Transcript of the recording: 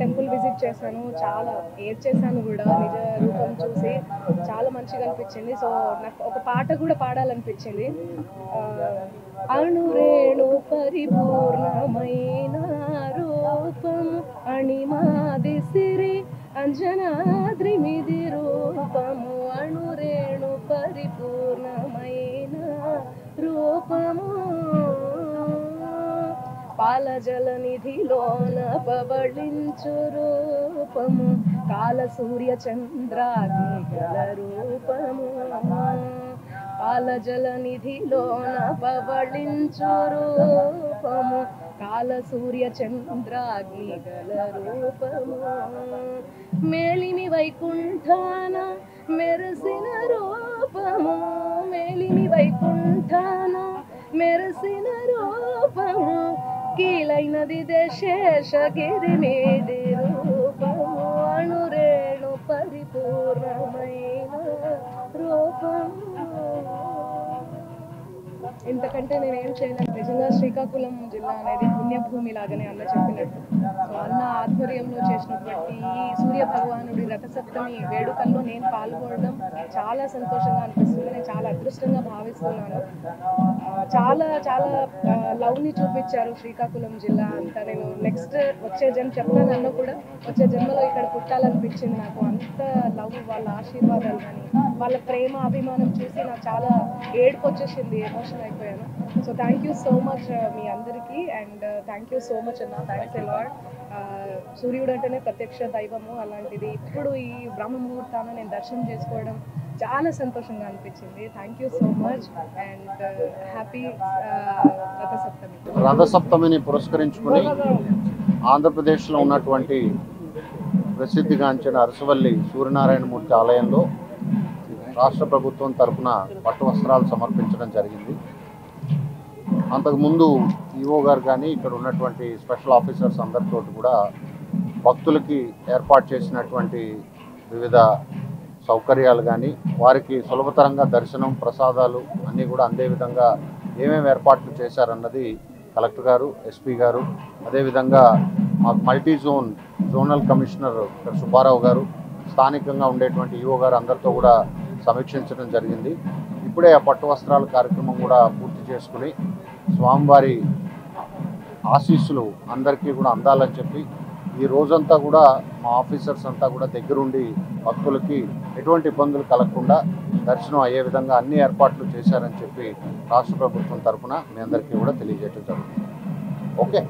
Temple visit చేశాను, చాలా ఏడ్చేసాను కూడా నిజ రూపం చూసి. చాలా మంచిగా అనిపించింది. సో నాకు ఒక పాట కూడా పాడాలనిపించింది. అణురేణు పరిపూర్ణమైన రూపము అణిమాది సిరి అంజనాద్రిమిది రూపము అణురేణు పరిపూర్ణమైన రూపము పాలజల నిధిలోన పవళించు రూపము కాల సూర్య చంద్రాగ్ని గల రూపము పాలజల నిధిలోన పవళించు రూపము కాల సూర్య చంద్రాగ్ని గల రూపము మేలిమి వైకుంఠాన మెరసిన రూపము మేలిమి వైకుంఠాన మెరసిన రూపము కీలైనది శేషగిరి మీది రూపము అణురేణు పరిపూర్ణమైన రూపము. ఇంతకంటే నేనేం చేయలేను. నిజంగా శ్రీకాకుళం జిల్లా అనేది పుణ్యభూమి లాగానే అన్న చెప్పినట్టు. సో అన్న ఆధ్వర్యంలో చేసినటువంటి ఈ సూర్య భగవానుడి రథసప్తమి వేడుకల్లో నేను పాల్గొనడం చాలా సంతోషంగా అనిపిస్తుంది. నేను చాలా అదృష్టంగా భావిస్తున్నాను. చాలా చాలా లవ్ని చూపించారు శ్రీకాకుళం జిల్లా అంతా. నేను నెక్స్ట్ వచ్చే చెప్తాను అన్న కూడా వచ్చే జన్మలో ఇక్కడ పుట్టాలనిపించింది నాకు. అంత లవ్, వాళ్ళ ఆశీర్వాదాలు కానీ వాళ్ళ ప్రేమ అభిమానం చూసి నాకు చాలా ఏడుపు వచ్చేసింది, ఎమోషన్ అయిపోయాను. So thank you so much మీ అందరికీ. And thank you so much అన్న, థ్యాంక్స్ ఎ లాట్. సూర్యుడు అంటేనే ప్రత్యక్ష దైవము, అలాంటిది ఇప్పుడు ఈ బ్రహ్మ ముహూర్తాన నేను దర్శనం చేసుకోవడం చాలా సంతోషంగా అనిపించింది. Thank you so much and happy Rathasaptami. రథసప్తమిని పురస్కరించుకుని ఆంధ్రప్రదేశ్లో ఉన్నటువంటి ప్రసిద్ధిగాంచిన అరసవల్లి సూర్యనారాయణమూర్తి ఆలయంలో రాష్ట్ర ప్రభుత్వం తరఫున పట్టు వస్త్రాలు సమర్పించడం జరిగింది. అంతకుముందు ఈఓ గారు కానీ ఇక్కడ ఉన్నటువంటి స్పెషల్ ఆఫీసర్స్ అందరితో కూడా భక్తులకి ఏర్పాటు చేసినటువంటి వివిధ సౌకర్యాలు కానీ వారికి సులభతరంగా దర్శనం, ప్రసాదాలు అన్నీ కూడా అందే విధంగా ఏమేమి ఏర్పాట్లు చేశారన్నది కలెక్టర్ గారు, ఎస్పీ గారు, అదేవిధంగా మాకు జోనల్ కమిషనర్ సుబ్బారావు గారు, స్థానికంగా ఉండేటువంటి ఈఓ గారు అందరితో కూడా సమీక్షించడం జరిగింది. ఇప్పుడే ఆ పట్టు వస్త్రాల కార్యక్రమం కూడా పూర్తి చేసుకుని స్వామివారి ఆశీస్సులు అందరికీ కూడా అందాలని చెప్పి ఈ రోజంతా కూడా మా ఆఫీసర్స్ అంతా కూడా దగ్గరుండి భక్తులకి ఎటువంటి ఇబ్బందులు కలగకుండా దర్శనం అయ్యే విధంగా అన్ని ఏర్పాట్లు చేశారని చెప్పి రాష్ట్ర ప్రభుత్వం తరఫున మీ అందరికీ కూడా తెలియజేయడం జరుగుతుంది. ఓకే.